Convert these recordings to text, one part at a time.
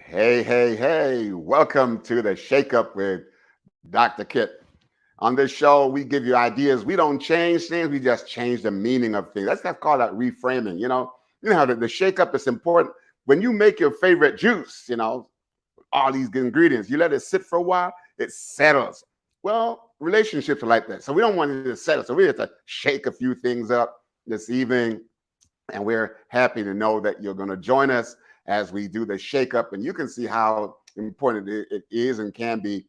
Hey, hey, hey, welcome to the Shake Up with Dr. Kit. On this show, we give you ideas. We don't change things, we just change the meaning of things. That's called that reframing. You know how the shake up is important. When you make your favorite juice, all these ingredients, you let it sit for a while, it settles. Well, relationships are like that. So we don't want it to settle. So we have to shake a few things up this evening. And we're happy to know that you're going to join us as we do the shake up. And you can see how important it is and can be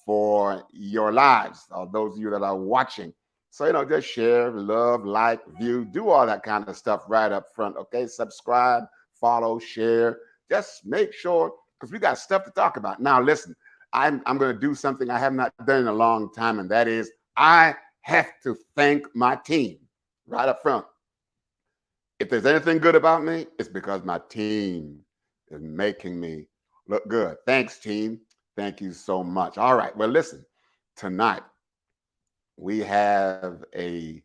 for your lives, or those of you that are watching. So, just share, love, like, view, do all that kind of stuff right up front. Okay. Subscribe, follow, share. Just make sure, because we got stuff to talk about. Now, listen, I'm going to do something I have not done in a long time, and that is I have to thank my team right up front. If there's anything good about me, it's because my team is making me look good. Thanks, team. Thank you so much. All right. Well, listen, tonight we have I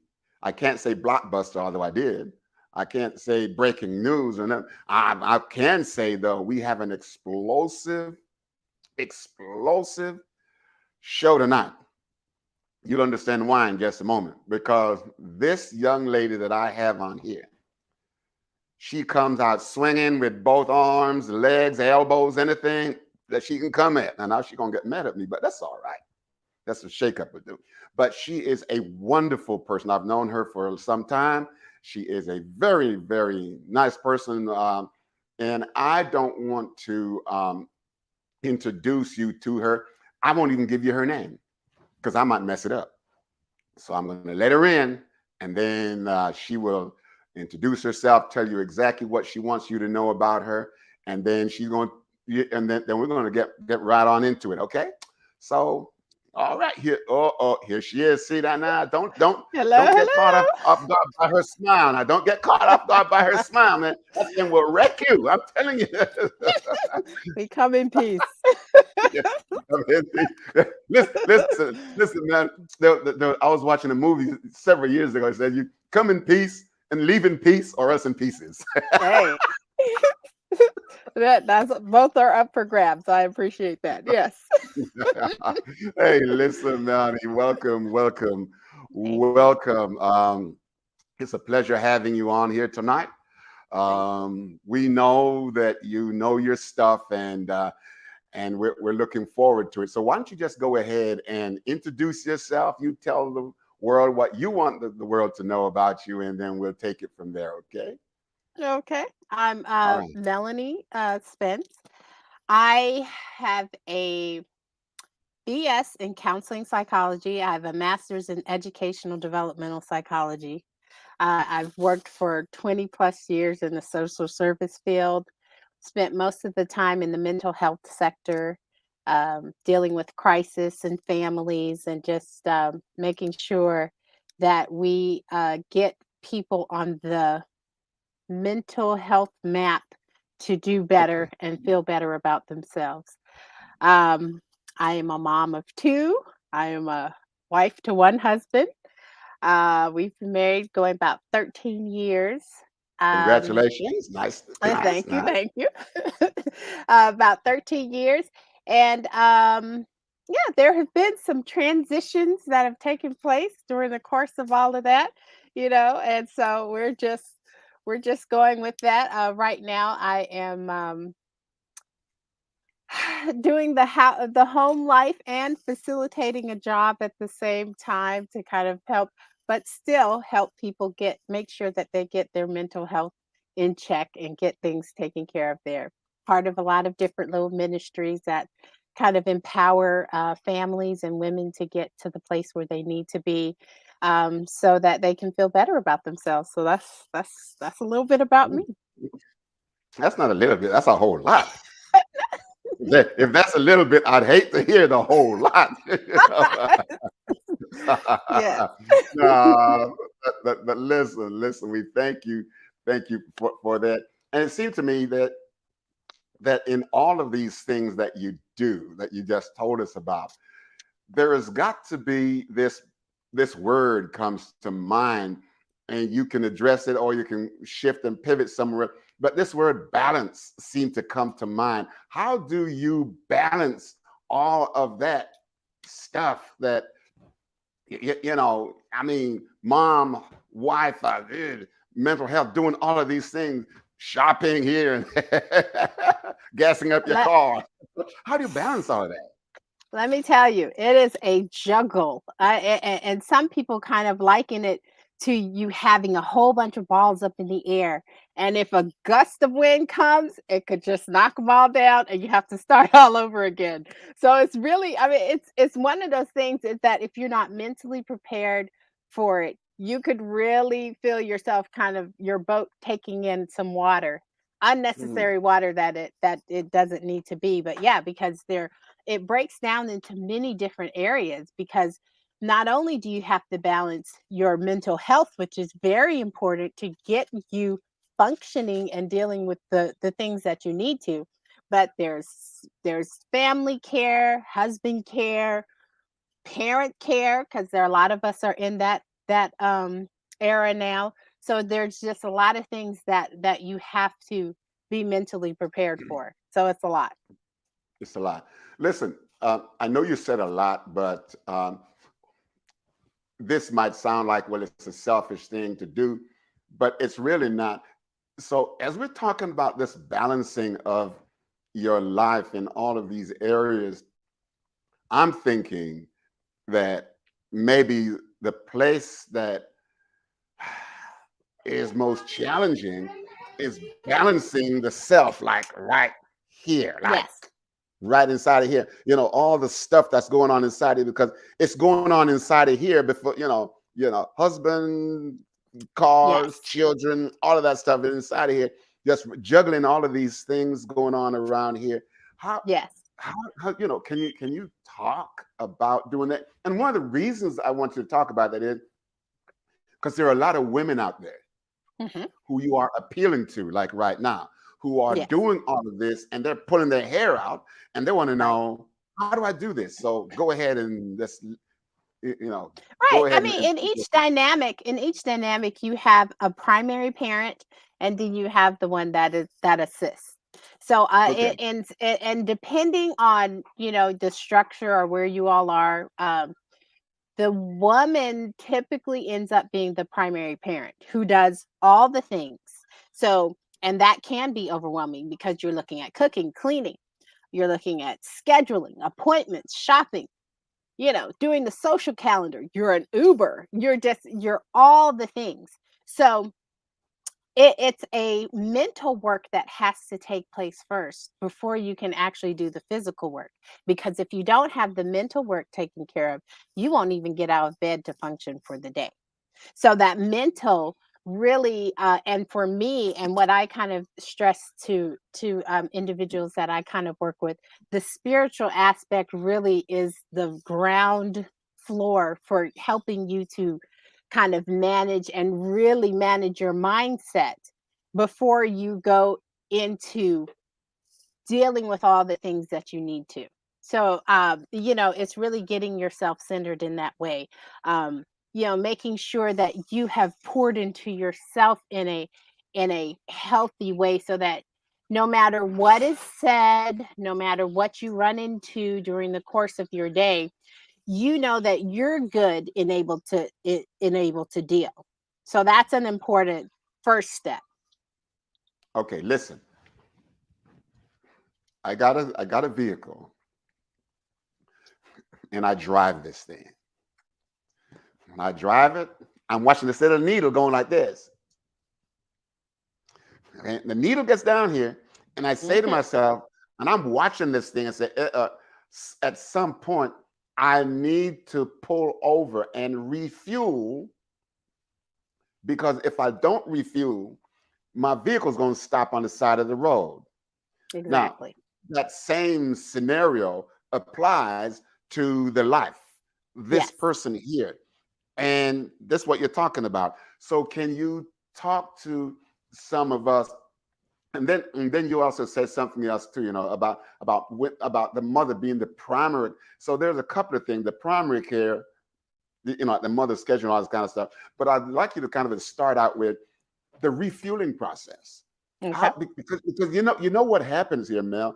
can't say blockbuster, although I did. I can't say breaking news. And I can say, though, we have an explosive show tonight. You'll understand why in just a moment, because this young lady that I have on here, she comes out swinging with both arms, legs, elbows, anything that she can come at. Now she's going to get mad at me, but that's all right. That's what shake up would do. But she is a wonderful person. I've known her for some time. She is a very, very nice person. And I don't want to introduce you to her. I won't even give you her name because I might mess it up. So I'm going to let her in, and then she will introduce herself, tell you exactly what she wants you to know about her, and then then we're going to get right on into it. Okay. So, all right, here she is. See that now? Hello, Don't get caught hello. off guard by her smile. Now, don't get caught off guard by her smile, man. That thing will wreck you. I'm telling you. We come in peace. Yeah. Listen, man. I was watching a movie several years ago. It said, "You come in peace and leave in peace, or us in pieces." Hey, that's both are up for grabs. I appreciate that. Yes. Hey, listen, Melanie. Welcome, welcome, Thank you. welcome. It's a pleasure having you on here tonight. Thank We know that you know your stuff, and we're looking forward to it. So why don't you just go ahead and introduce yourself? You tell the world what you want the world to know about you, and then we'll take it from there. Okay. you. Okay. I'm All right. Melanie Spence. I have a BS in counseling psychology. I have a master's in educational developmental psychology. I've worked for 20 plus years in the social service field, spent most of the time in the mental health sector, dealing with crisis and families, and just making sure that we get people on the mental health map to do Okay. better and feel better about themselves. Um, I am a mom of two. I am a wife to one husband. We've been married going about 13 years. Um, Congratulations. Nice, nice, thank you, nice. thank you. About 13 years. And yeah, there have been some transitions that have taken place during the course of all of that, and so we're just going with that. Right now I am doing the home life and facilitating a job at the same time to kind of help, but still help people make sure that they get their mental health in check and get things taken care of there. Part of a lot of different little ministries that kind of empower families and women to get to the place where they need to be, so that they can feel better about themselves. So that's a little bit about me. That's not a little bit. That's a whole lot. If that's a little bit, I'd hate to hear the whole lot. Yes. No, but listen. We thank you for that. And it seemed to me that in all of these things that you do, that you just told us about, there has got to be this word comes to mind, and you can address it or you can shift and pivot somewhere. but this word balance seemed to come to mind. How do you balance all of that stuff that I mean, mom, wife, mental health, doing all of these things, shopping here and gassing up your Let, car. How do you balance all of that? let me tell you, it is a juggle. And some people kind of liken it to you having a whole bunch of balls up in the air. And if a gust of wind comes, it could just knock them all down and you have to start all over again. So it's really, I mean, it's one of those things is that if you're not mentally prepared for it, you could really feel yourself kind of your boat taking in some water, Mm, unnecessary water that it doesn't need to be. But yeah, because it breaks down into many different areas because not only do you have to balance your mental health, which is very important to get you functioning and dealing with the things that you need to, but there's family care, husband care, parent care, because there are a lot of us are in that era now. So there's just a lot of things that you have to be mentally prepared for. So it's a lot. it's a lot. Listen, I know you said a lot, but this might sound like, well, it's a selfish thing to do, but it's really not. So, as we're talking about this balancing of your life in all of these areas, I'm thinking that maybe the place that is most challenging is balancing the self, like right here, like Yes. right inside of here. All the stuff that's going on inside of it, because it's going on inside of here before, husband, cars, Yes. children, all of that stuff is inside of here. Just juggling all of these things going on around here. How Yes. how can you talk about doing that? And one of the reasons I want you to talk about that is because there are a lot of women out there Mhm. who you are appealing to, like right now, who are Yes. doing all of this and they're pulling their hair out and they want to Right. know, how do I do this? So go ahead and let's, Right. go I ahead and, mean, and in each dynamic, you have a primary parent, and then you have the one that assists. So, okay. and depending on the structure or where you all are, the woman typically ends up being the primary parent who does all the things. So, and that can be overwhelming because you're looking at cooking, cleaning, you're looking at scheduling, appointments, shopping, doing the social calendar. You're an Uber. You're all the things. So it's a mental work that has to take place first before you can actually do the physical work. Because if you don't have the mental work taken care of, you won't even get out of bed to function for the day. So that mental really, and for me, and what I kind of stress to individuals that I kind of work with, the spiritual aspect really is the ground floor for helping you to kind of manage and really manage your mindset before you go into dealing with all the things that you need to. So, it's really getting yourself centered in that way. Making sure that you have poured into yourself in a healthy way, so that no matter what is said, no matter what you run into during the course of your day, you know that you're good and able to deal. So that's an important first step. Okay, listen, I got a vehicle and I drive this thing. When I drive it, I'm watching the set of needle going like this. And the needle gets down here, and I say to Mhm. myself, and I'm watching this thing and say, at some point, I need to pull over and refuel, because if I don't refuel, my vehicle's going to stop on the side of the road. Now, Exactly. that same scenario applies to the life, this Yes. person here. And that's what you're talking about. So, can you talk to some of us? And then you also said something else too, about the mother being the primary. So there's a couple of things: the primary care, the mother's schedule, all this kind of stuff. But I'd like you to kind of start out with the refueling process. Okay. Because you know what happens here, Mel.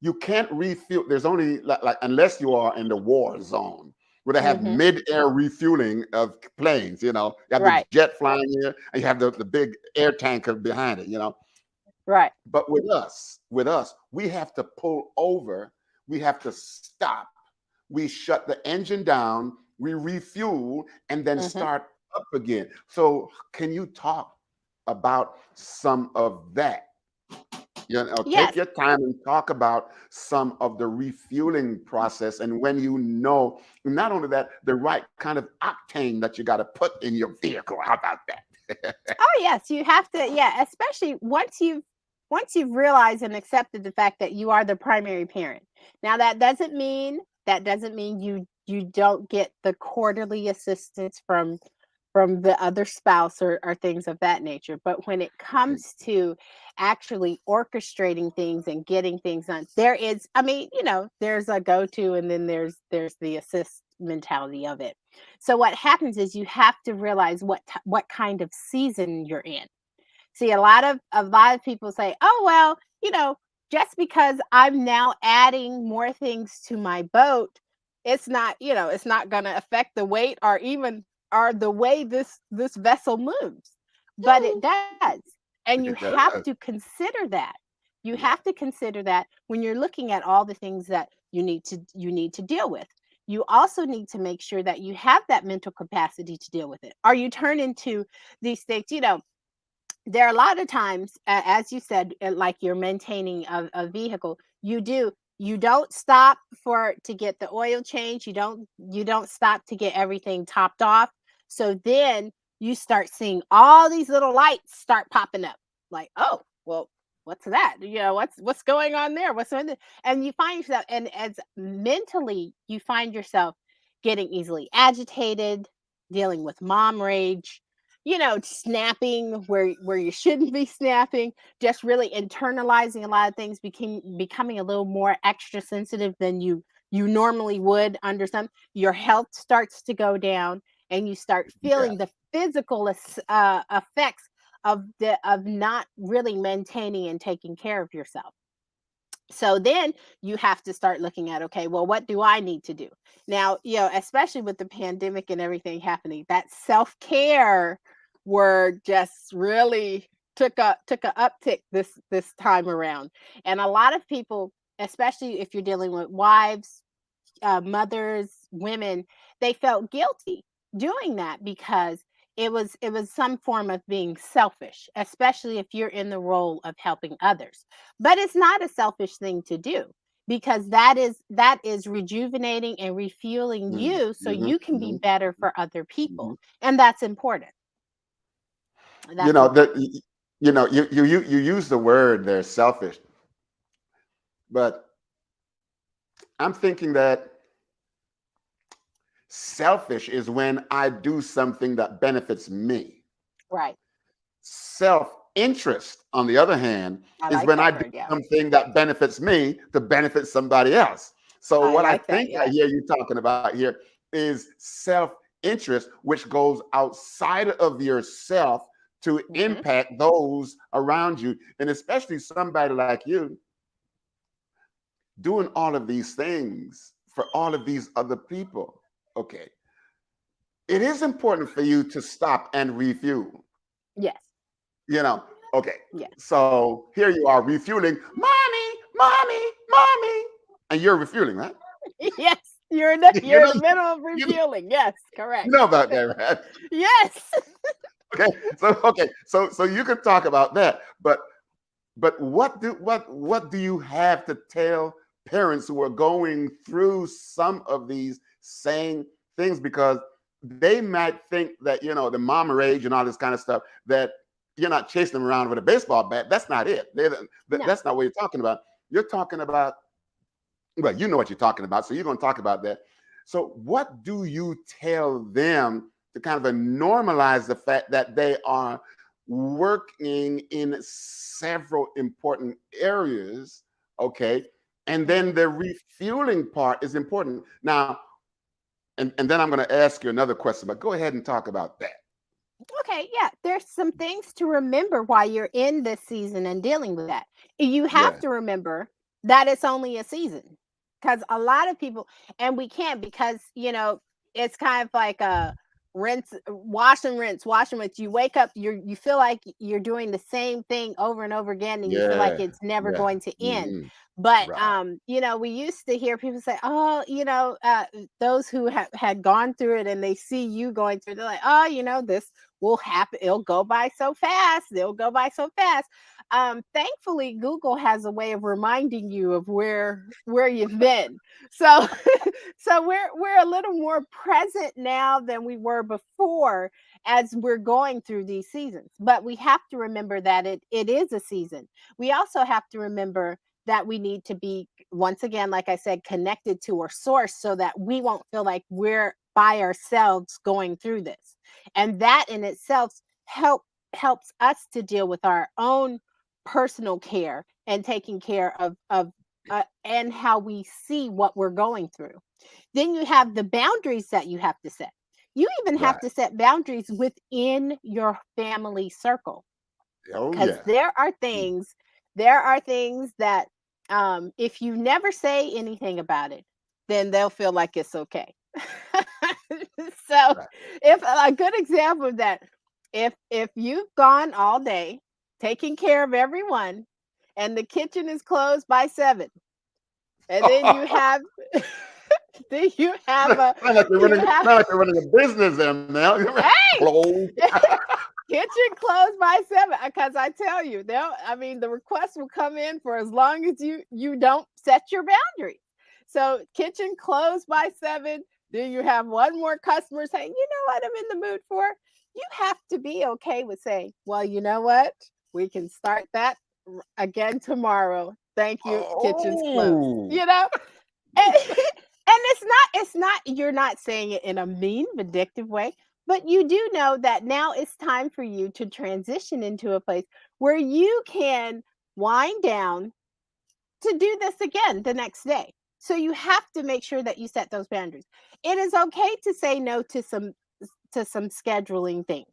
You can't refuel. There's only like unless you are in the war zone where they have Hmm. mid-air refueling of planes. You have the Right. jet flying here, and you have the big air tanker behind it. Right. But with us, we have to pull over. We have to stop. We shut the engine down. We refuel and then Hmm. start up again. So, can you talk about some of that? Take Yes. your time and talk about some of the refueling process and when not only that, the right kind of octane that you got to put in your vehicle. How about that? Oh yes, you have to. Yeah, especially once you've realized and accepted the fact that you are the primary parent. Now that doesn't mean you don't get the quarterly assistance from the other spouse or things of that nature. But when it comes to actually orchestrating things and getting things done, there's a go-to and then there's the assist mentality of it. So what happens is you have to realize what kind of season you're in. See, a lot of people say, "Oh well, just because I'm now adding more things to my boat, it's not going to affect the weight or the way this vessel moves." But it does. And you have to consider that. You have Yeah. to consider that when you're looking at all the things that you need to deal with. You also need to make sure that you have that mental capacity to deal with it. Or you turn into these things, there are a lot of times, as you said, like you're maintaining a vehicle, you don't stop for to get the oil change, you don't stop to get everything topped off. So then you start seeing all these little lights start popping up, like, oh well, what's that, what's going on there, what's on there? And you find yourself, and as mentally you find yourself getting easily agitated, dealing with mom rage, snapping where you shouldn't be snapping, just really internalizing a lot of things, becoming a little more extra sensitive than you normally would under some. Your health starts to go down, and you start Yeah. feeling the physical effects of not really maintaining and taking care of yourself. So then you have to start looking at, okay, well, what do I need to do now? Especially with the pandemic and everything happening, that self-care word just really took a uptick this time around. And a lot of people, especially if you're dealing with wives, mothers, women, they felt guilty doing that because it was some form of being selfish, especially if you're in the role of helping others. But it's not a selfish thing to do, because that is rejuvenating and refueling Mhm, you so mhm, you can be mhm, better for other people. mhm. And that's important. You That's know important. that you use the word there, selfish, but I'm thinking that selfish is when I do something that benefits me. Right. Self-interest, on the other hand, I is like when I that do word. Yeah. something that benefits me to benefit somebody else. So I what I like that. think I Yeah. hear you talking about here is self-interest, which goes outside of yourself to Hmm. impact those around you, and especially somebody like you doing all of these things for all of these other people. Okay, it is important for you to stop and refuel. Yes. You know, okay. Yes. So here you are refueling, mommy, mommy, mommy, and you're refueling, right? Yes. You're in You know, the middle of you, refueling. Yes. you Correct. know about that, right? Yes. Okay, so you can talk about that, but what do you have to tell parents who are going through some of these same things, because they might think that the mama rage and all this kind of stuff, that you're not chasing them around with a baseball bat. That's not it. No. That's not what you're talking about. You're talking about, well, you know what you're talking about, so you're going to talk about that. So what do you tell them to kind of normalize the fact that they are working in several important areas? Okay, and then Mhm. the refueling part is important now. And then I'm going to ask you another question, but go ahead and talk about that. Okay, yeah, there's some things to remember while you're in this season and dealing with that. You have Yes. to remember that it's only a season, because a lot of people, and we can't, because it's kind of like a rinse, wash and rinse, wash and rinse. You wake up, you feel like you're doing the same thing over and over again, and you feel like Yeah. it's never Yeah. going to end. Hmm. But Right. we used to hear people say, "Oh, those who had gone through it and they see you going through, they're like, oh, this will happen. It'll go by so fast. It'll go by so fast." Thankfully, Google has a way of reminding you of where you've been. So, so we're a little more present now than we were before as we're going through these seasons. But we have to remember that it is a season. We also have to remember that we need to be, once again, like I said, connected to our source, so that we won't feel like we're by ourselves going through this. And that in itself helps us to deal with our own personal care and taking care of and how we see what we're going through. Then you have the boundaries that you have to set. You even have Right. to set boundaries within your family circle, Oh because yeah. there are things that, if you never say anything about it, then they'll feel like it's okay. So, Right. if a good example of that, if you've gone all day taking care of everyone, and the kitchen is closed by 7, and then you have then you have a you have Sound like they're running a business there now. hey Clothes. kitchen closed by 7, because I tell you, the request will come in for as long as you don't set your boundaries. So kitchen closed by 7, then you have one more customer saying, "You know what I'm in the mood for?" You have to be okay with saying, "Well, you know what? We can start that again tomorrow. Thank you. Kitchen's closed." Oh. You know? And, and it's not you're not saying it in a mean, vindictive way, but you do know that now it's time for you to transition into a place where you can wind down to do this again the next day. So you have to make sure that you set those boundaries. It is okay to say no to some scheduling things.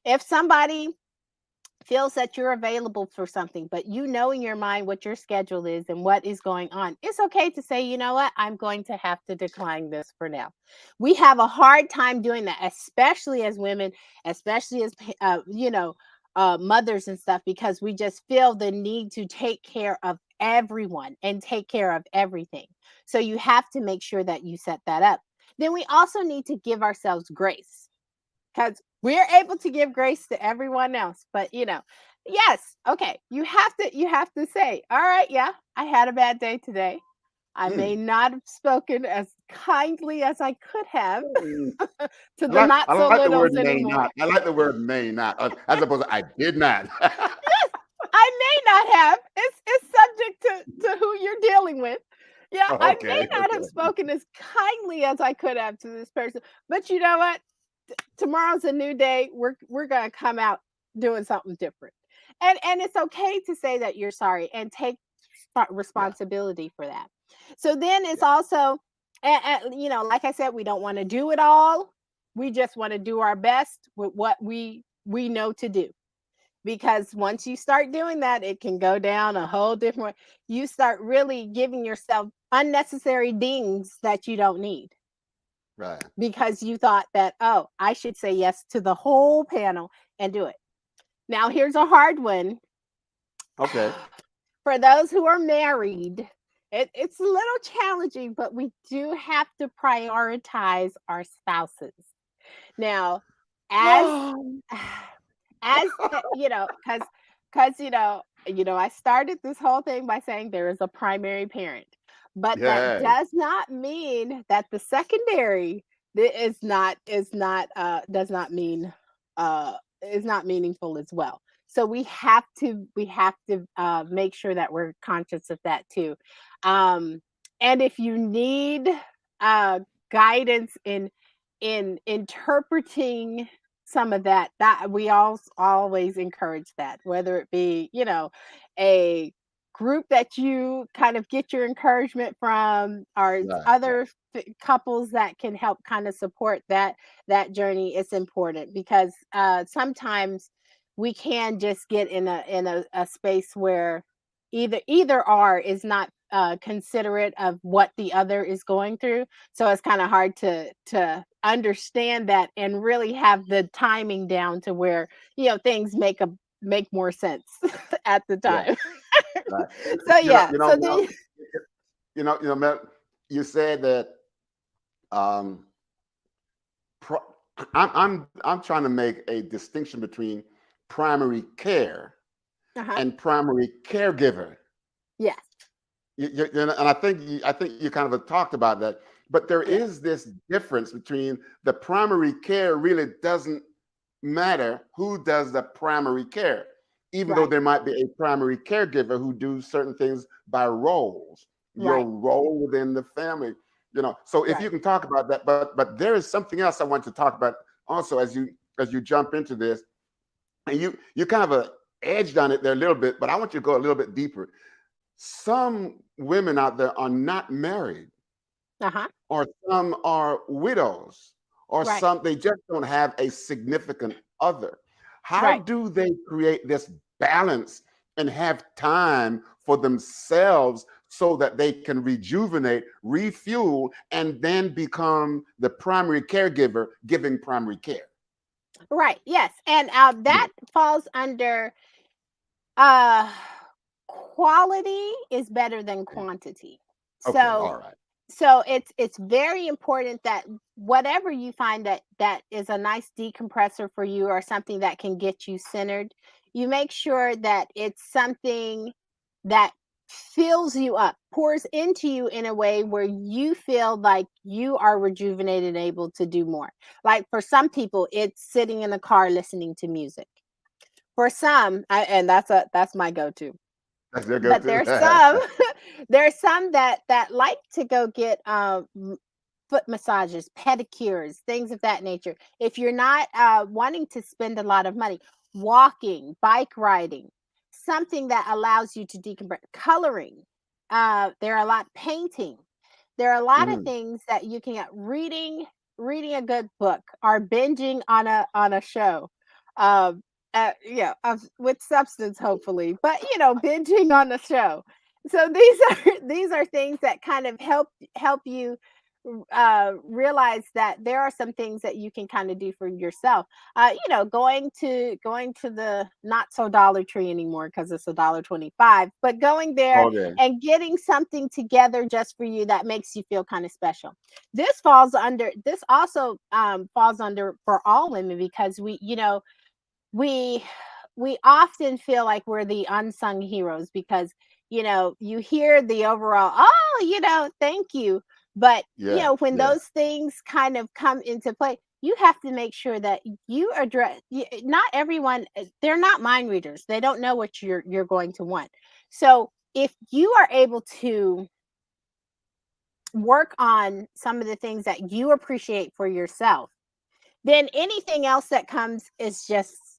If somebody feels that you're available for something, but you know in your mind what your schedule is and what is going on, it's okay to say, "You know what? I'm going to have to decline this for now." We have a hard time doing that, especially as women, especially as mothers and stuff, because we just feel the need to take care of everyone and take care of everything. So you have to make sure that you set that up. Then we also need to give ourselves grace, because we're able to give grace to everyone else, but yes, okay, you have to say, "All right, yeah, I had a bad day today. I may Mm. not have spoken as kindly as I could have Mm. to the not I so like the word littles may anymore. not. I like the word may not, as opposed to I did not. Yes, I may not have. It's subject to who you're dealing with. Yeah, I Okay. may not have spoken as kindly as I could have to this person, but you know what? Tomorrow's a new day. We're gonna come out doing something different." And it's okay to say that you're sorry and take Yeah. responsibility for that. So then it's Yeah. also, like I said, we don't want to do it all. We just want to do our best with what we know to do, because once you start doing that, it can go down a whole different way. You start really giving yourself unnecessary dings that you don't need, Right. because you thought that, "Oh, I should say yes to the whole panel and do it." Now, here's a hard one. Okay. For those who are married, it's a little challenging, but we do have to prioritize our spouses. Now, as because I started this whole thing by saying there is a primary parent, but that Yeah. does not mean that the secondary does not mean uh is not meaningful as well. So we have to make sure that we're conscious of that too. um and if you need uh guidance in interpreting some of that we always encourage that, whether it be a group that you kind of get your encouragement from, or Right, right, other couples that can help kind of support that journey, it's important because sometimes we can just get in a space where either or is not considerate of what the other is going through, so it's kind of hard to understand that and really have the timing down to where things make more sense at the right, time. right. So You know, yeah, you know, so Mel, the Mel, you said that um, pro- I'm trying to make a distinction between primary care uh-huh. and primary caregiver. Yes. And I think you kind of talked about that, but there Yes. is this difference between the primary care really doesn't matter who does the primary care, even though Right. there might be a primary caregiver who do certain things by roles, your Right. role within the family, So if you Right. can talk about that, but there is something else I want to talk about also as you jump into this, and you kind of edged on it there a little bit, but I want you to go a little bit deeper. Some women out there are not married, Uh-huh. or some are widows, or Right. some they just don't have a significant other. How Right. do they create this balance and have time for themselves so that they can rejuvenate, refuel, and then become the primary caregiver giving primary care? Right. Yes. And Yeah. that falls under uh quality is better than quantity. Okay. So All right. it's very important that whatever you find that is a nice decompressor for you, or something that can get you centered, you make sure that it's something that fills you up, pours into you in a way where you feel like you are rejuvenated and able to do more. Like for some people, it's sitting in the car listening to music. For some, and that's my go-to. That's their But go-to. there's some there's some that like to go get foot massages, pedicures, things of that nature. If you're not wanting to spend a lot of money, walking, bike riding, something that allows you to decompress, coloring. There are a lot painting. There are a lot of Mhm. things that you can get, reading a good book, or binging on a show. Um, yeah, with substance, hopefully, but binging on the show. So these these are things that kind of help you realize that there are some things that you can kind of do for yourself. Going to the not so Dollar Tree anymore because it's $1.25, but going there Okay. and getting something together just for you that makes you feel kind of special. This also falls under for all women, because we we often feel like we're the unsung heroes, because you hear the overall, oh, thank you, but Yeah. when Yeah. those things kind of come into play, you have to make sure that you address, not everyone, they're not mind readers, they don't know what you're going to want. So if you are able to work on some of the things that you appreciate for yourself, then anything else that comes is just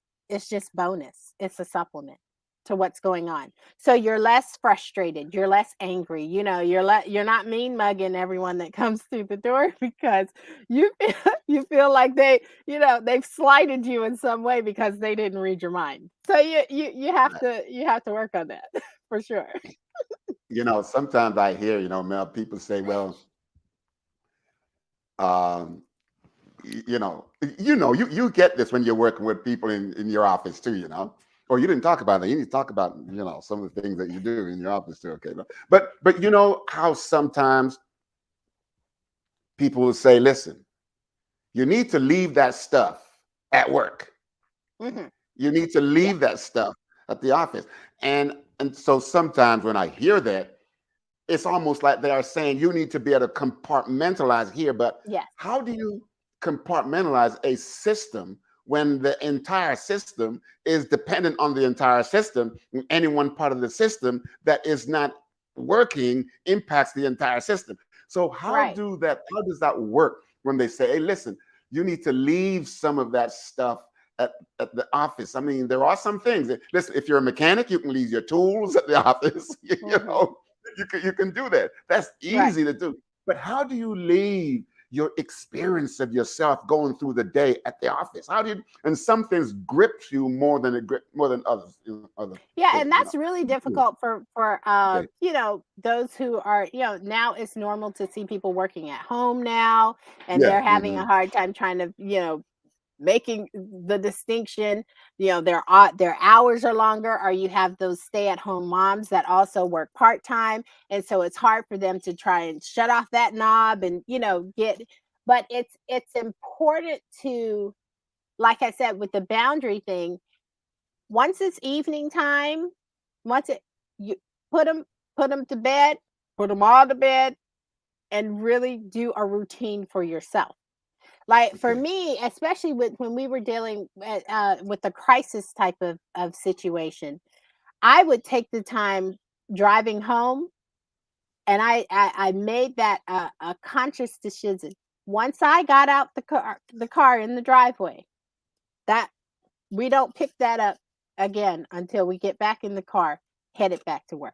bonus. It's a supplement to what's going on. So you're less frustrated, you're less angry, you're not mean mugging everyone that comes through the door because you you feel like they've slighted you in some way because they didn't read your mind. So you have to work on that for sure. Sometimes I hear, Mel, people say, well, um, you get this when you're working with people in your office too, or you didn't talk about it. You need to talk about, some of the things that you do in your office too. Okay. But you know how sometimes people will say, listen, you need to leave that stuff at work. Hmm. You need to Yeah. leave that stuff at the office. And so sometimes when I hear that, it's almost like they are saying you need to be able to compartmentalize here. But Yes. how do you compartmentalize a system when the entire system is dependent on the entire system? And any one part of the system that is not working impacts the entire system. So Right. how does that work when they say, hey, listen, you need to leave some of that stuff at, at the office. I mean, there are some things. Listen, if you're a mechanic, you can leave your tools at the office. Mhm. You can do that. That's Right. easy to do. But how do you leave your experience of yourself going through the day at the office? How do you? And some things grips you more than others. Other Yeah, things. and that's really difficult for Okay. those who are, now it's normal to see people working at home now, and Yeah. they're having a hard time trying to, making the distinction. Their hours are longer, or you have those stay-at-home moms that also work part-time, and so it's hard for them to try and shut off that knob and, get. But it's important to, like I said, with the boundary thing, once it's evening time, once it you put them put them to bed, put them all to bed, and really do a routine for yourself. Like for Okay. me, especially with when we were dealing with the crisis type of situation, I would take the time driving home, and I made that a conscious decision. Once I got out the car in the driveway, that we don't pick that up again until we get back in the car, headed back to work.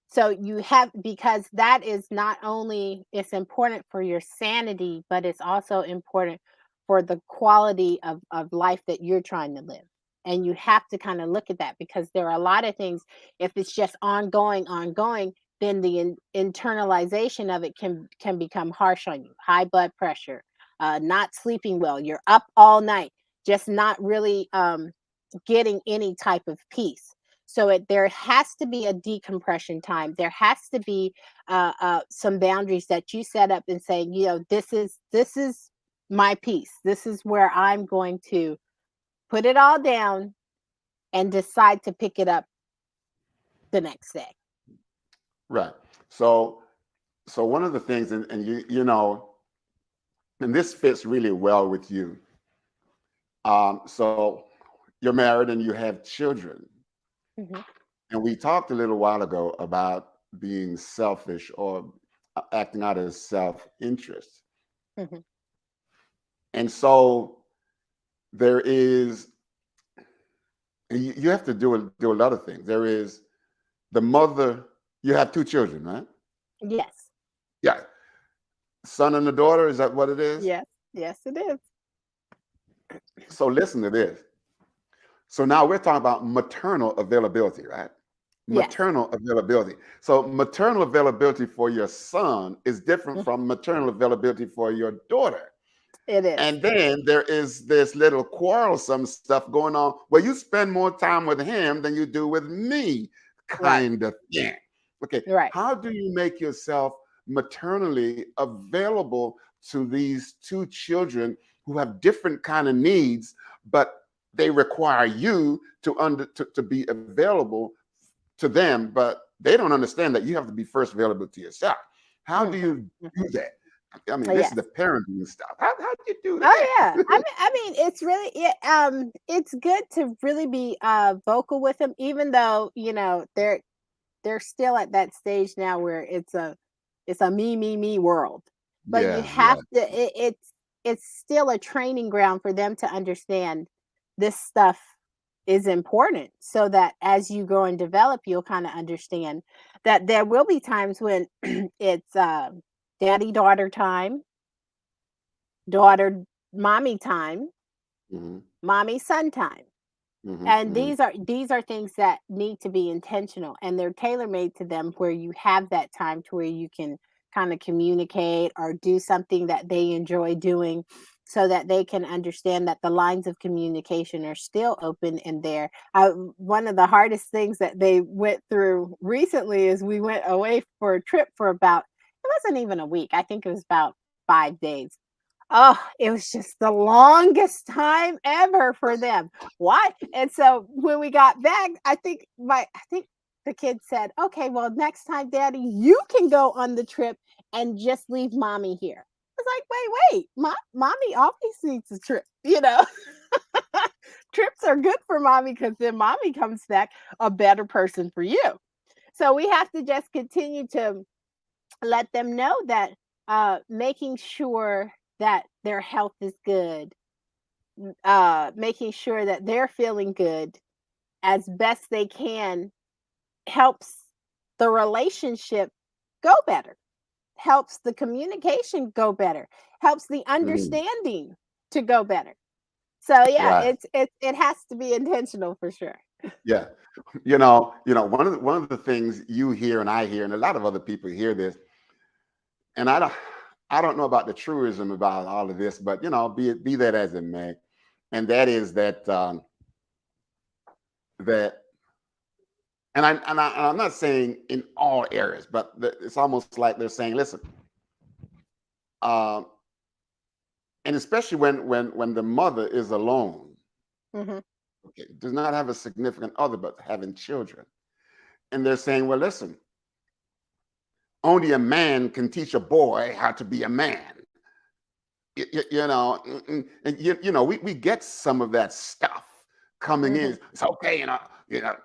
So you have, because that is not only, it's important for your sanity, but it's also important for the quality of life that you're trying to live. And you have to kind of look at that, because there are a lot of things, if it's just ongoing, then the internalization of it can become harsh on you. High blood pressure, not sleeping well, you're up all night, just not really getting any type of peace. So there has to be a decompression time. There has to be some boundaries that you set up and say, this is my peace. This is where I'm going to put it all down and decide to pick it up the next day. Right. So one of the things, and and this fits really well with you. So you're married and you have children, Hmm. and we talked a little while ago about being selfish or acting out of self-interest. Hmm. And so there is, you have to do a lot of things. There is the mother. You have two children, right? Yes. Yeah, son and a daughter. Is that what it is? Yes. Yes, it is. So listen to this. So now we're talking about maternal availability, right? Yes. Maternal availability. So maternal availability for your son is different Mm. from maternal availability for your daughter. It is. And then there is this little quarrelsome stuff going on where you spend more time with him than you do with me, Right. kind of thing. Okay, Right. how do you make yourself maternally available to these two children who have different kind of needs, but they require you to be available to them, but they don't understand that you have to be first available to yourself. How do Hmm. you do that? I mean, this is Yes. the parenting stuff. How do you do Oh that? yeah. I mean, it's really it's good to really be vocal with them, even though, they're still at that stage now where it's a me world. But you Yeah, have yeah. to, it's still a training ground for them to understand this stuff is important, so that as you grow and develop, you'll kind of understand that there will be times when it's daddy daughter time, daughter mommy time, Hmm. mommy son time. Hmm. And Hmm. these are things that need to be intentional, and they're tailor made to them, where you have that time to where you can kind of communicate or do something that they enjoy doing, so that they can understand that the lines of communication are still open and there. One of the hardest things that they went through recently is we went away for a trip for about, it wasn't even a week, I think it was about 5 days. Oh, it was just the longest time ever for them. Why? And so when we got back, I think the kid said, "Okay, well, next time, Daddy, you can go on the trip and just leave mommy here." I was like, "Wait, mommy always needs a trip, you know." Trips are good for mommy, because then mommy comes back a better person for you. So we have to just continue to let them know that making sure that their health is good, making sure that they're feeling good as best they can helps the relationship go better, helps the communication go better, helps the Mhm. understanding to go better. So yeah, Right. it has to be intentional for sure. Yeah. One of the things you hear and I hear, and a lot of other people hear this, and I don't know about the truism about all of this, but be that as it may, and that is that that, and I'm not saying in all areas, but it's almost like they're saying, listen, um, and especially when the mother is alone, Hmm. okay, does not have a significant other, but having children, and they're saying, well, listen, only a man can teach a boy how to be a man. And we get some of that stuff coming Hmm. in. It's okay,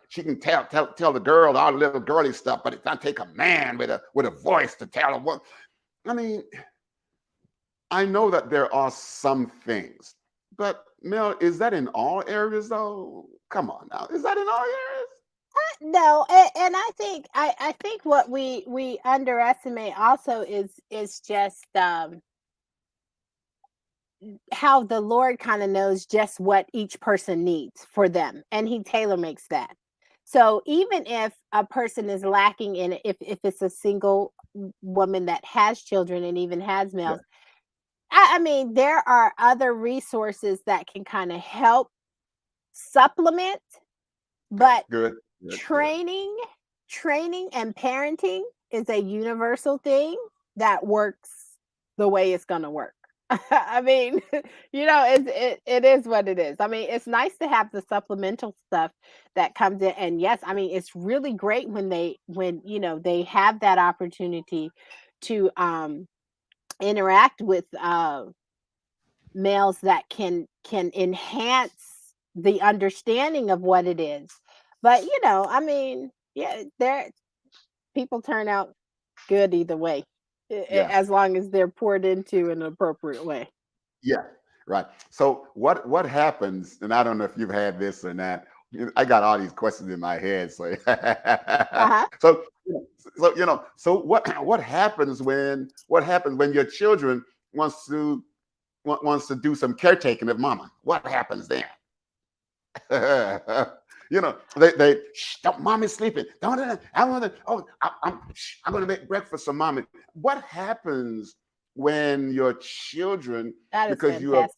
she can tell the girl all the little girly stuff, but it's not take a man with a voice to tell her what. I mean, I know that there are some things, but Mel, is that in all areas though? Come on now, is that in all areas? No, and I think what we underestimate also is just how the Lord kind of knows just what each person needs for them, and He tailor makes that. So even if a person is lacking in it, if it's a single woman that has children and even has Yeah. males, I mean, there are other resources that can kind of help supplement, Okay. but Good. Good. Good. training training and parenting is a universal thing that works the way it's going to work. I mean, it is what it is. I mean, it's nice to have the supplemental stuff that comes in, and yes, I mean, it's really great when they have that opportunity to interact with males that can enhance the understanding of what it is. But I mean, yeah, there people turn out good either way, Yeah. as long as they're poured into in an appropriate way. Yeah, right. So what happens? And I don't know if you've had this or not. I got all these questions in my head. So Uh-huh. so so what happens when your children wants to do some caretaking of mama? What happens then? They shh, don't, mommy's sleeping. Don't I want to. Oh, I'm going to make breakfast for mommy. What happens when your children, That is because fantastic.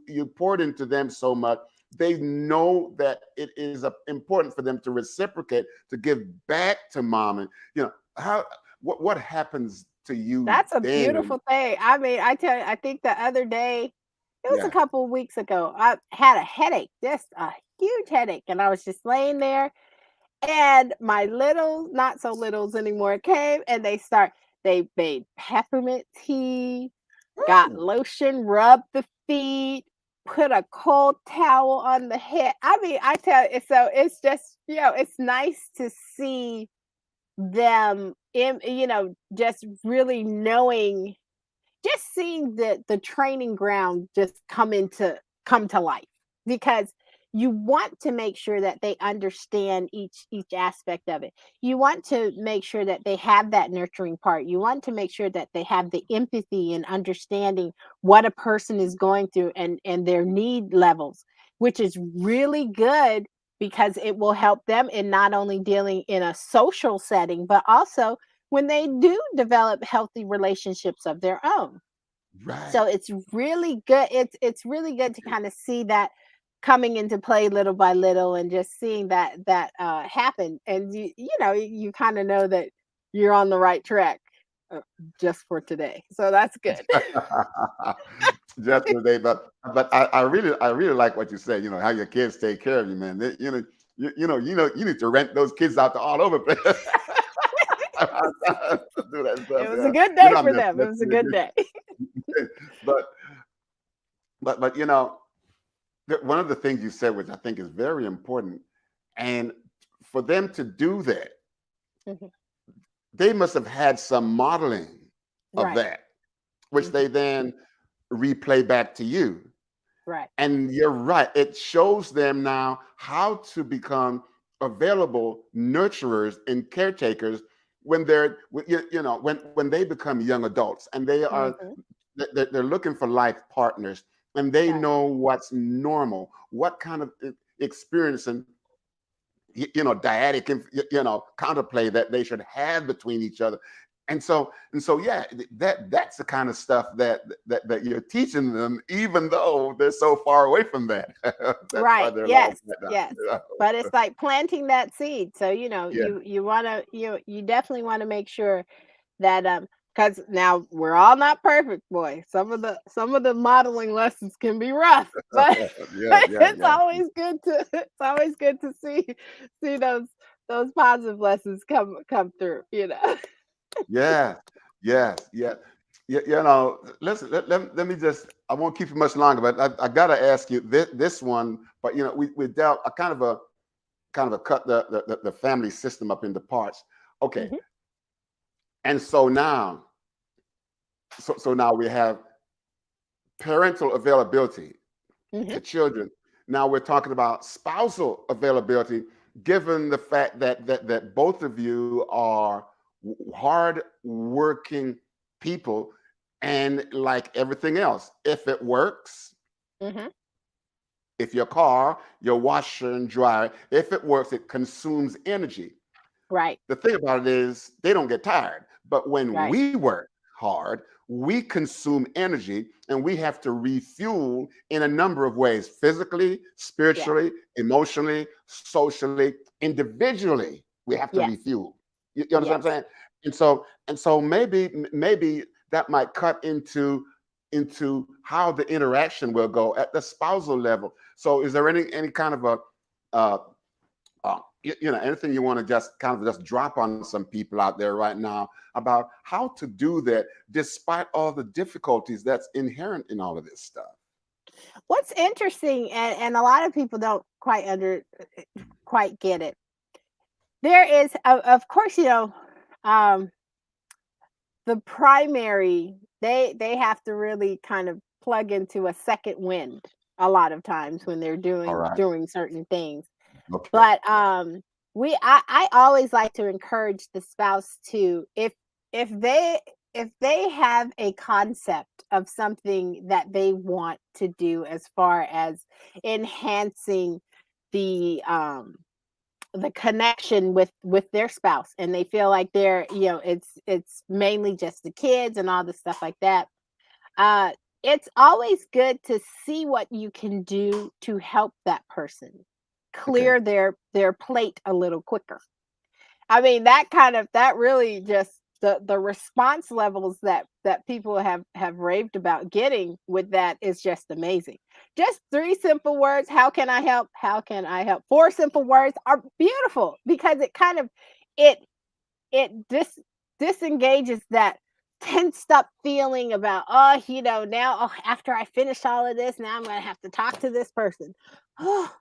you poured into them so much, they know that it is important for them to reciprocate, to give back to mom, and how what happens to you That's a then? beautiful thing. I mean, I tell you, I think the other day, it was a Yeah. couple of weeks ago, I had a headache, just a huge headache, and I was just laying there. And my little, not so littles anymore, came and they made peppermint tea, got Mm, lotion, rubbed the feet, put a cold towel on the head. I mean, I tell you, so it's just, it's nice to see them just really knowing, just seeing the training ground just come to life, because you want to make sure that they understand each aspect of it. You want to make sure that they have that nurturing part. You want to make sure that they have the empathy and understanding what a person is going through, and their need levels, which is really good, because it will help them in not only dealing in a social setting, but also when they do develop healthy relationships of their own. So right. it's really good. It's really good to kind of see that coming into play little by little, and just seeing that happen. And you kind of know that you're on the right track, uh, just for today. So that's good. Just today, but I really like what you said. How your kids take care of you, man. You need to rent those kids out to all over the place. Do that stuff. It was a Yeah, good day I'm for just them. It was a messing with good you. day. But one of the things you said, which I think is very important, and for them to do that, Mhm. they must have had some modeling of Right. that, which Mhm. they then replay back to you. Right. And you're right. It shows them now how to become available nurturers and caretakers when when they become young adults, and Hmm. they're looking for life partners, and they Right. know what's normal, what kind of experience and dyadic counterplay that they should have between each other. And so yeah, that's the kind of stuff that you're teaching them, even though they're so far away from that. That's why Right. they're like Yes. that Yes. now. But it's like planting that seed. So, Yeah. you want to, you definitely want to make sure that, because now we're all not perfect, boy. Some of the modeling lessons can be rough, but Yeah, yeah, it's yeah. always good to it's always good to see those positive lessons come through, Yeah, yes, yeah. Listen, let me just, I won't keep you much longer, but I got to ask you this one. But we dealt a kind of a cut the family system up into parts. Okay, Hmm. and so now we have parental availability Hmm. to children. Now we're talking about spousal availability, given the fact that both of you are hard working people, and like everything else, if it works, Hmm. if your car, your washer and dryer, if it works, it consumes energy. Right. The thing about it is they don't get tired. But when Right. we work hard, we consume energy, and we have to refuel in a number of ways: physically, Yes. spiritually, emotionally, socially, individually. We have to Yes. refuel. You understand Yes. what I'm saying? And so maybe that might cut into how the interaction will go at the spousal level. So is there any kind of a uh, anything you want to just kind of just drop on some people out there right now about how to do that despite all the difficulties that's inherent in all of this stuff? What's interesting, and a lot of people don't quite get it. There is, of course, um, the primary, they have to really kind of plug into a second wind a lot of times when they're All right. doing certain things. Okay. But I always like to encourage the spouse to, if they if they have a concept of something that they want to do as far as enhancing the um the connection with their spouse, and they feel like it's mainly just the kids and all the stuff like that. uh it's always good to see what you can do to help that person Okay. clear their plate a little quicker. I mean, that really just, the response levels that people have raved about getting with that is just amazing. Just three simple words: how can I help? How can I help? Four simple words are beautiful, because it kind of, it it disengages that tensed up feeling about, oh, now, oh, after I finish all of this, now I'm going to have to talk to this person. Oh,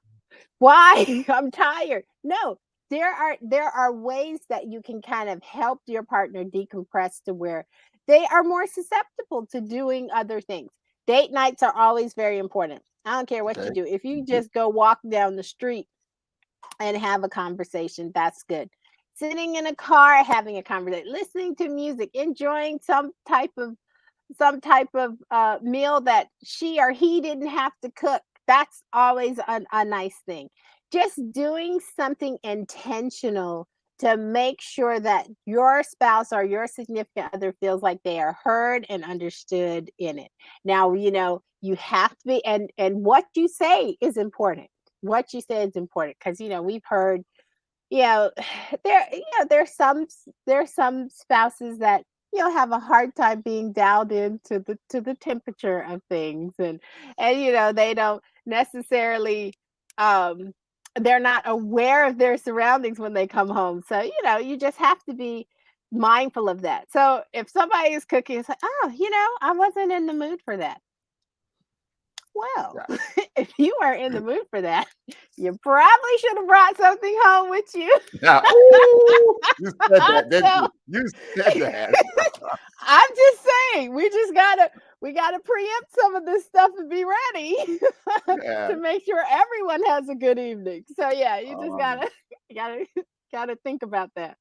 why? I'm tired. No, there are ways that you can kind of help your partner decompress to where they are more susceptible to doing other things. Date nights are always very important. I don't care what Okay. you do. If you Mhm. just go walk down the street and have a conversation, that's good. Sitting in a car, having a conversation, listening to music, enjoying some type of meal that she or he didn't have to cook. That's always a nice thing. Just doing something intentional to make sure that your spouse or your significant other feels like they are heard and understood in it. Now, you have to be, and what you say is important. What you say is important, because we've heard, you know there's some spouses that have a hard time being dialed into the temperature of things, and they don't necessarily, um they're not aware of their surroundings when they come home. So you just have to be mindful of that. So if somebody is cooking, it's like, oh, I wasn't in the mood for that. Well, Yeah. if you weren't in the mood for that, you probably should have brought something home with you. Yeah. Ooh, you said that, didn't So you? You said that. I'm just saying, we just gotta we got to preempt some of this stuff and be ready Yeah. to make sure everyone has a good evening. So yeah, you just Um, gotta gotta gotta think about that.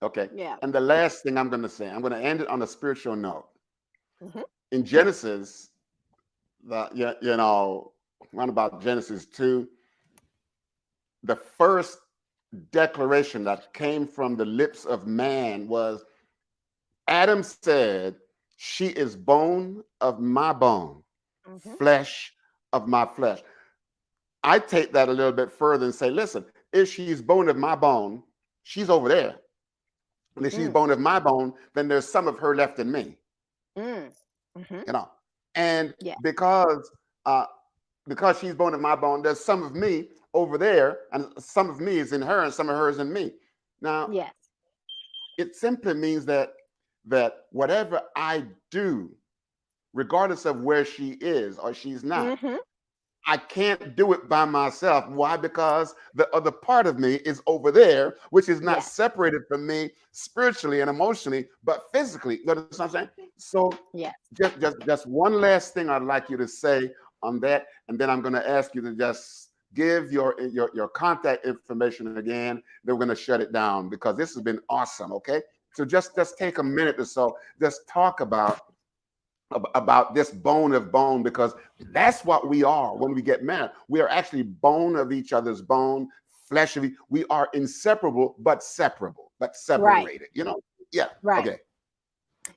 okay. Yeah. And the last thing I'm going to say, I'm going to end it on a spiritual note. Hmm. In Genesis, you know, around about Genesis 2, the first declaration that came from the lips of man was Adam said, "She is bone of my bone, Hmm. flesh of my flesh." I take that a little bit further and say, listen, if she's bone of my bone, she's over there. And if she's Mm, bone of my bone, then there's some of her left in me, mm, hmm. you know. And Yeah. uh, because she's bone of my bone, there's some of me over there, and some of me is in her, and some of her is in me. Now, Yes. it simply means that whatever I do, regardless of where she is or she's not, Hmm. I can't do it by myself. Why? Because the other part of me is over there, which is not Yes. separated from me spiritually and emotionally, but physically. You understand what I'm saying? So Yes. just one last thing I'd like you to say on that, and then I'm going to ask you to just give your contact information again. Then we're going to shut it down because this has been awesome. Okay, so just take a minute or so, just talk about this bone of bone, because that's what we are when we get married. We are actually bone of each other's bone, flesh of we are inseparable but separable, but Right. separated, you know. Yeah. Right. Okay.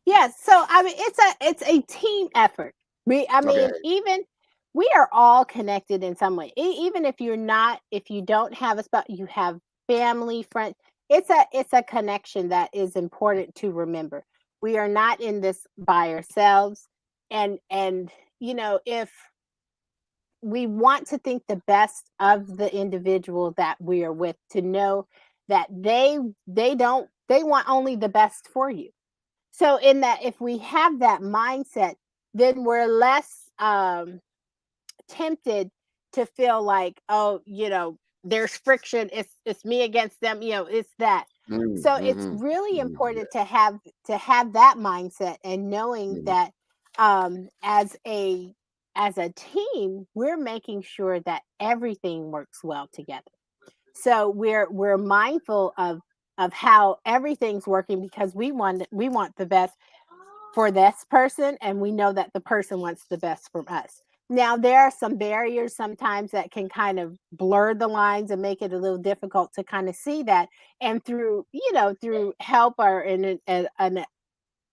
Yes. So I mean, it's a team effort. I Okay. mean, even we are all connected in some way. Even if you're not, if you don't have a spouse, you have family, friends. It's a connection that is important to remember. We are not in this by ourselves, and if we want to think the best of the individual that we are with, to know that they want only the best for you. So in that, if we have that mindset, then we're less tempted to feel like, oh, there's friction, it's me against them, it's that. So it's Mm-hmm. really Mm-hmm. important to have that mindset, and knowing Mm-hmm. that as a team, we're making sure that everything works well together. So we're mindful of how everything's working, because we want the best for this person, and we know that the person wants the best from us. Now, there are some barriers sometimes that can kind of blur the lines and make it a little difficult to kind of see that. And through help or an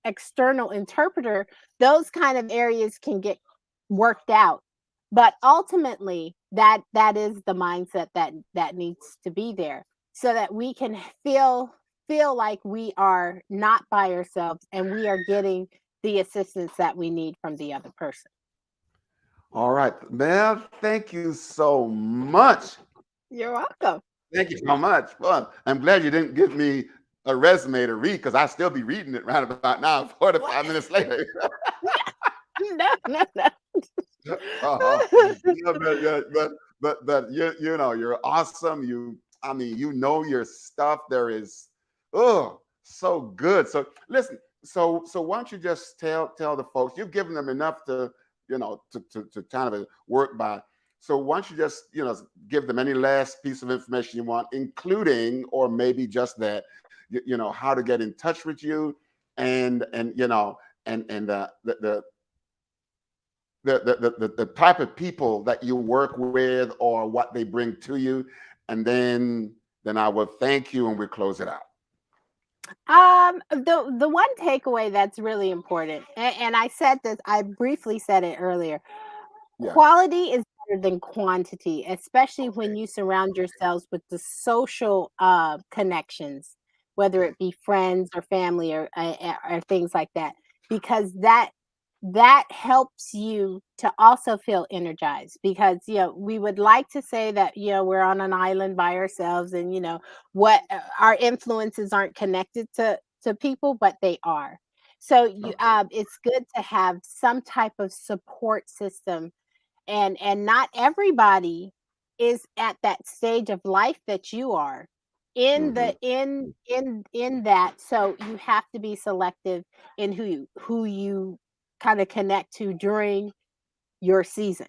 external interpreter, those kind of areas can get worked out. But ultimately, that is the mindset that needs to be there, so that we can feel like we are not by ourselves, and we are getting the assistance that we need from the other person. All right, Mel, thank you so much. You're welcome. Thank you so much. Fun. I'm glad you didn't give me a resume to read, because I still be reading it right about now, What? 45 minutes later. No, no, no. Uh-huh. Yeah, but you know, you're awesome. I mean, you know your stuff. There is, oh, so good. So listen, so why don't you just tell the folks, you've given them enough to, to kind of work by. So why don't you just, give them any last piece of information you want, including, or maybe just that, how to get in touch with you, and the type of people that you work with or what they bring to you, and then I will thank you and we close it out. The one takeaway that's really important, and I said this, I briefly said it earlier. Yeah. Quality is better than quantity, especially when Okay. you surround yourselves with the social connections, whether Okay. it be friends or family, or things like that, because that helps you to also feel energized. Because we would like to say that we're on an island by ourselves, and what our influences aren't connected to people, but they are. So Okay. it's good to have some type of support system, and not everybody is at that stage of life that you are in Mm-hmm. the in that. So you have to be selective in who you kind of connect to during your season.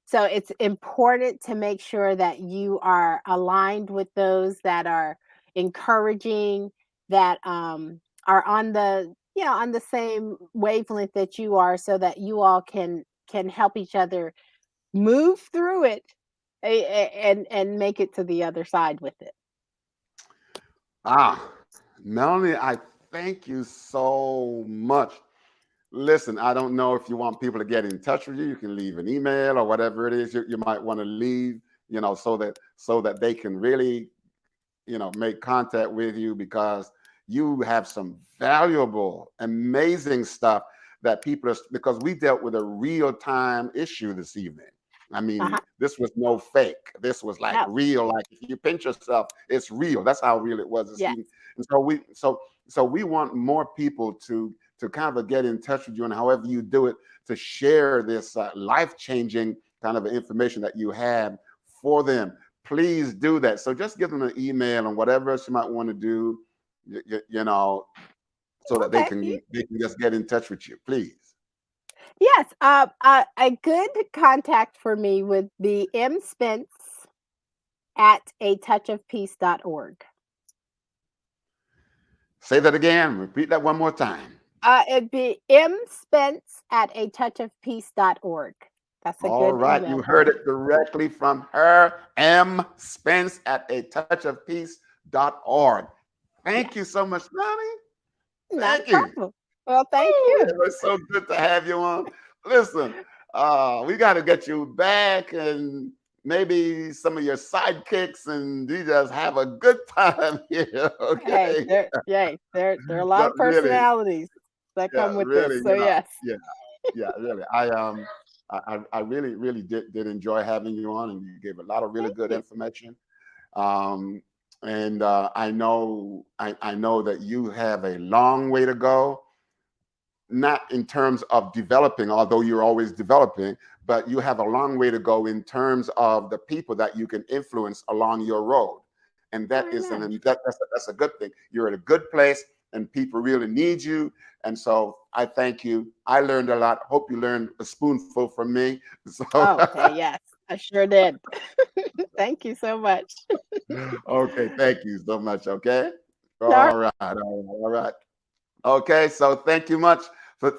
So it's important to make sure that you are aligned with those that are encouraging, that are on the on the same wavelength that you are, so that you all can help each other move through it and make it to the other side with it. Ah, Melanie, I thank you so much. Listen, I don't know if you want people to get in touch with you. You can leave an email or whatever it is you might want to leave, so that they can really, make contact with you, because you have some valuable, amazing stuff that people are, because we dealt with a real time issue this evening. I mean, Uh-huh. this was no fake. This was like No. real. Like if you pinch yourself, it's real. That's how real it was this Yes. evening. And so we want more people to kind of get in touch with you, and however you do it, to share this life changing kind of information that you have for them. Please do that. So just give them an email and whatever else you might want to do, so that they Okay. can they can just get in touch with you. Please Yes. A good contact for me would be mspence at atouchofpeace.org. say that again. Repeat that one more time. It'd be mspence at atouchofpeace.org. That's a All good right, email you for heard me. it directly from her, M. Spence at atouchofpeace.org. Yes. Thank you so much, Melanie. Not a Thank you. problem. Well, thank Ooh, you. it was so good to have you on. Listen, we got to get you back, and maybe some of your sidekicks, and you just have a good time here. Hey, Okay. there are a lot But of really, personalities that yeah, come with this. really, So yes. yeah, yeah, really. I really, really did enjoy having you on, and you gave a lot of really Thank good you. information. Um, and I know that you have a long way to go, not in terms of developing, although you're always developing, but you have a long way to go in terms of the people that you can influence along your road. And that is Amen. that's a good thing. You're at a good place, and people really need you. And so I thank you. I learned a lot. Hope you learned a spoonful from me. So Okay, yes, I sure did. Thank you so much. okay, thank you so much. Okay. All All right, all right. Okay, so thank you much for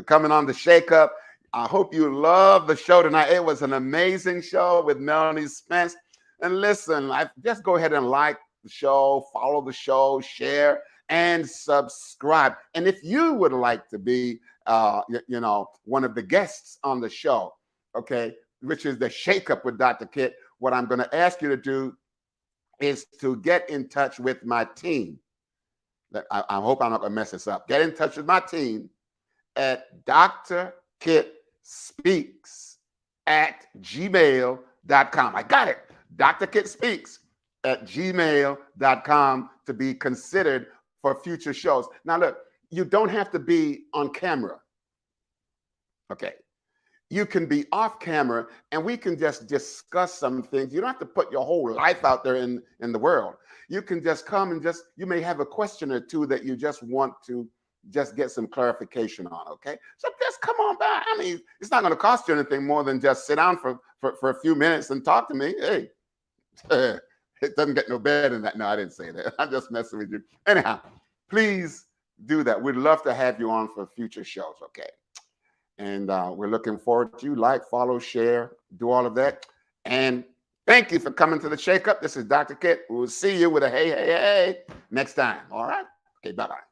coming on the Shake Up. I hope you love the show tonight. It was an amazing show with Melanie Spence. And listen, just go ahead and like the show, follow the show, share, and subscribe. And if you would like to be, one of the guests on the show, okay, which is the Shake Up with Dr. Kit, what I'm going to ask you to do is to get in touch with my team. I hope I'm not going to mess this up. Get in touch with my team at Dr. Kit Speaks at gmail.com. I got it. Dr. Kit Speaks at gmail.com to be considered for future shows. Now, look, you don't have to be on camera. Okay. You can be off camera, and we can just discuss some things. You don't have to put your whole life out there in the world. You can just come and you may have a question or two that you just want to just get some clarification on. Okay. So just come on by. I mean, it's not going to cost you anything more than just sit down for a few minutes and talk to me. Hey, it doesn't get no better than that. No, I didn't say that. I'm just messing with you. Anyhow, please do that. We'd love to have you on for future shows. Okay. And we're looking forward to you. Like, follow, share, do all of that. And thank you for coming to the Shake Up. This is Dr. Kit. We'll see you with a hey, hey, hey next time. All right. Okay. Bye bye.